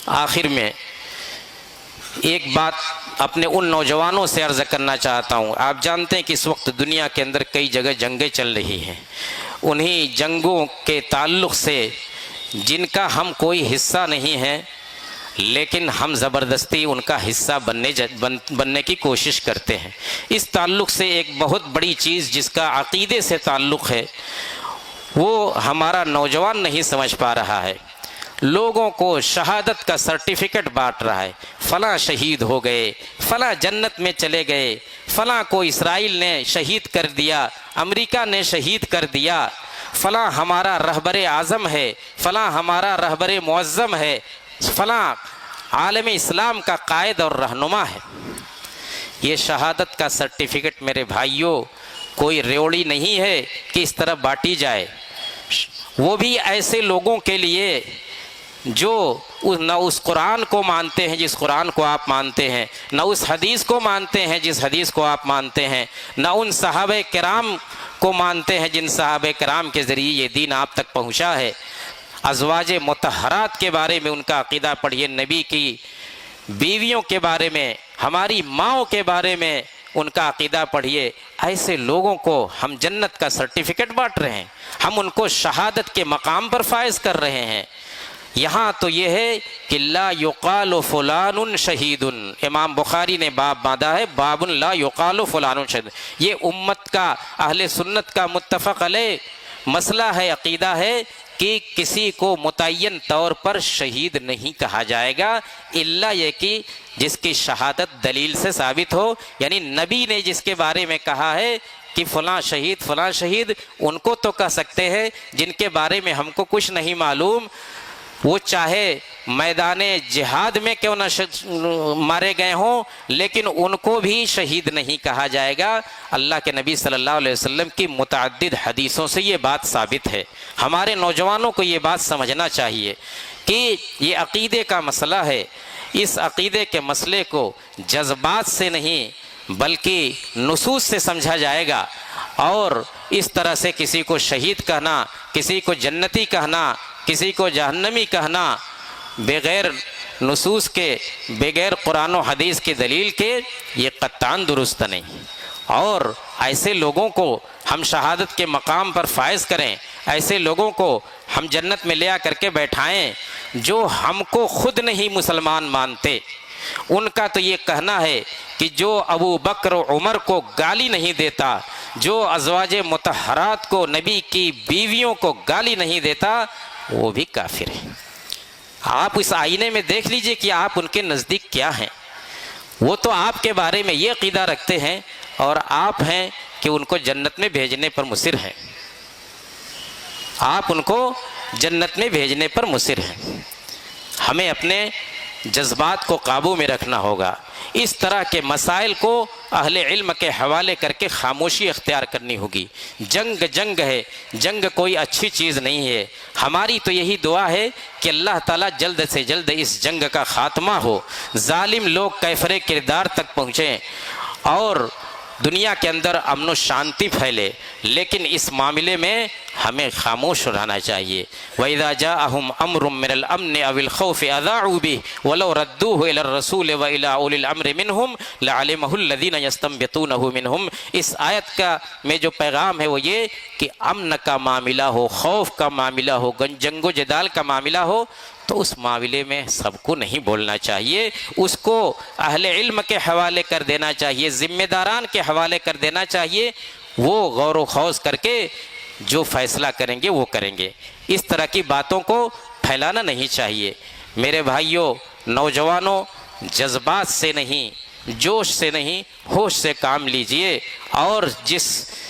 آخر میں ایک بات اپنے ان نوجوانوں سے عرض کرنا چاہتا ہوں. آپ جانتے ہیں کہ اس وقت دنیا کے اندر کئی جگہ جنگیں چل رہی ہیں. انہی جنگوں کے تعلق سے جن کا ہم کوئی حصہ نہیں ہے لیکن ہم زبردستی ان کا حصہ بننے کی کوشش کرتے ہیں. اس تعلق سے ایک بہت بڑی چیز جس کا عقیدے سے تعلق ہے وہ ہمارا نوجوان نہیں سمجھ پا رہا ہے. لوگوں کو شہادت کا سرٹیفکیٹ بانٹ رہا ہے. فلاں شہید ہو گئے، فلاں جنت میں چلے گئے، فلاں کو اسرائیل نے شہید کر دیا، امریکہ نے شہید کر دیا، فلاں ہمارا رہبر اعظم ہے، فلاں ہمارا رہبر معظم ہے، فلاں عالم اسلام کا قائد اور رہنما ہے. یہ شہادت کا سرٹیفکیٹ میرے بھائیوں کوئی ریوڑی نہیں ہے کہ اس طرح بانٹی جائے. وہ بھی ایسے لوگوں کے لیے جو نہ اس قرآن کو مانتے ہیں جس قرآن کو آپ مانتے ہیں، نہ اس حدیث کو مانتے ہیں جس حدیث کو آپ مانتے ہیں، نہ ان صحابہ کرام کو مانتے ہیں جن صحابہ کرام کے ذریعے یہ دین آپ تک پہنچا ہے. ازواج مطہرات کے بارے میں ان کا عقیدہ پڑھیے، نبی کی بیویوں کے بارے میں، ہماری ماؤں کے بارے میں ان کا عقیدہ پڑھیے. ایسے لوگوں کو ہم جنت کا سرٹیفکیٹ بانٹ رہے ہیں، ہم ان کو شہادت کے مقام پر فائز کر رہے ہیں. یہاں تو یہ ہے کہ لا یقال فلان شہید. امام بخاری نے باب باندھا ہے، باب لا یقال فلان شہید. یہ امت کا، اہل سنت کا متفق علیہ مسئلہ ہے، عقیدہ ہے کہ کسی کو متعین طور پر شہید نہیں کہا جائے گا الا یہ کہ جس کی شہادت دلیل سے ثابت ہو. یعنی نبی نے جس کے بارے میں کہا ہے کہ فلاں شہید فلاں شہید، ان کو تو کہہ سکتے ہیں. جن کے بارے میں ہم کو کچھ نہیں معلوم، وہ چاہے میدان جہاد میں کیوں نہ مارے گئے ہوں لیکن ان کو بھی شہید نہیں کہا جائے گا. اللہ کے نبی صلی اللہ علیہ وسلم کی متعدد حدیثوں سے یہ بات ثابت ہے. ہمارے نوجوانوں کو یہ بات سمجھنا چاہیے کہ یہ عقیدے کا مسئلہ ہے. اس عقیدے کے مسئلے کو جذبات سے نہیں بلکہ نصوص سے سمجھا جائے گا. اور اس طرح سے کسی کو شہید کہنا، کسی کو جنتی کہنا، کسی کو جہنمی کہنا بغیر نصوص کے، بغیر قرآن و حدیث کی دلیل کے، یہ قطعاً درست نہیں. اور ایسے لوگوں کو ہم شہادت کے مقام پر فائز کریں، ایسے لوگوں کو ہم جنت میں لے آ کر کے بیٹھائیں جو ہم کو خود نہیں مسلمان مانتے. ان کا تو یہ کہنا ہے کہ جو ابو بکر و عمر کو گالی نہیں دیتا، جو ازواج مطہرات کو، نبی کی بیویوں کو گالی نہیں دیتا، وہ بھی کافر ہے. آپ اس آئینے میں دیکھ لیجئے کہ آپ ان کے نزدیک کیا ہیں. وہ تو آپ کے بارے میں یہ عقیدہ رکھتے ہیں اور آپ ہیں کہ ان کو جنت میں بھیجنے پر مصر ہیں. آپ ان کو جنت میں بھیجنے پر مصر ہیں. ہمیں اپنے جذبات کو قابو میں رکھنا ہوگا. اس طرح کے مسائل کو اہل علم کے حوالے کر کے خاموشی اختیار کرنی ہوگی. جنگ ہے، جنگ کوئی اچھی چیز نہیں ہے. ہماری تو یہی دعا ہے کہ اللہ تعالیٰ جلد سے جلد اس جنگ کا خاتمہ ہو، ظالم لوگ کیفر کردار تک پہنچیں اور دنیا کے اندر امن و شانتی پھیلے. لیکن اس معاملے میں ہمیں خاموش رہنا چاہیے. وَإِذَا جَاءَهُمْ أَمْرٌ مِّنَ الْأَمْنِ أَوِ الْخَوْفِ أَذَاعُوا بِهِ وَلَوْ رَدُّوهُ إِلَى الرَّسُولِ وَإِلَى أُولِي الْأَمْرِ مِنْهُمْ لَعَلِمَهُ الَّذِينَ يَسْتَنبِطُونَهُ مِنْهُمْ. اس آیت کا میں جو پیغام ہے وہ یہ کہ امن کا معاملہ ہو، خوف کا معاملہ ہو، جنگ و جدال کا معاملہ ہو تو اس معاملے میں سب کو نہیں بولنا چاہیے. اس کو اہل علم کے حوالے کر دینا چاہیے، ذمہ داران کے حوالے کر دینا چاہیے. وہ غور و خوض کر کے جو فیصلہ کریں گے وہ کریں گے. اس طرح کی باتوں کو پھیلانا نہیں چاہیے. میرے بھائیوں، نوجوانوں، جذبات سے نہیں، جوش سے نہیں، ہوش سے کام لیجئے. اور جس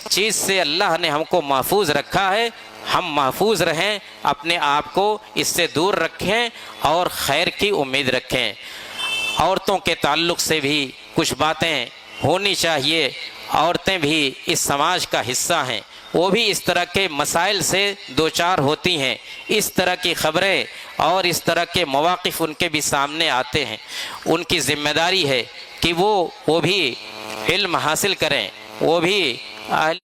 چیز سے اللہ نے ہم کو محفوظ رکھا ہے ہم محفوظ رہیں، اپنے آپ کو اس سے دور رکھیں اور خیر کی امید رکھیں. عورتوں کے تعلق سے بھی کچھ باتیں ہونی چاہیے. عورتیں بھی اس سماج کا حصہ ہیں، وہ بھی اس طرح کے مسائل سے دوچار ہوتی ہیں. اس طرح کی خبریں اور اس طرح کے مواقف ان کے بھی سامنے آتے ہیں. ان کی ذمہ داری ہے کہ وہ بھی علم حاصل کریں، وہ بھی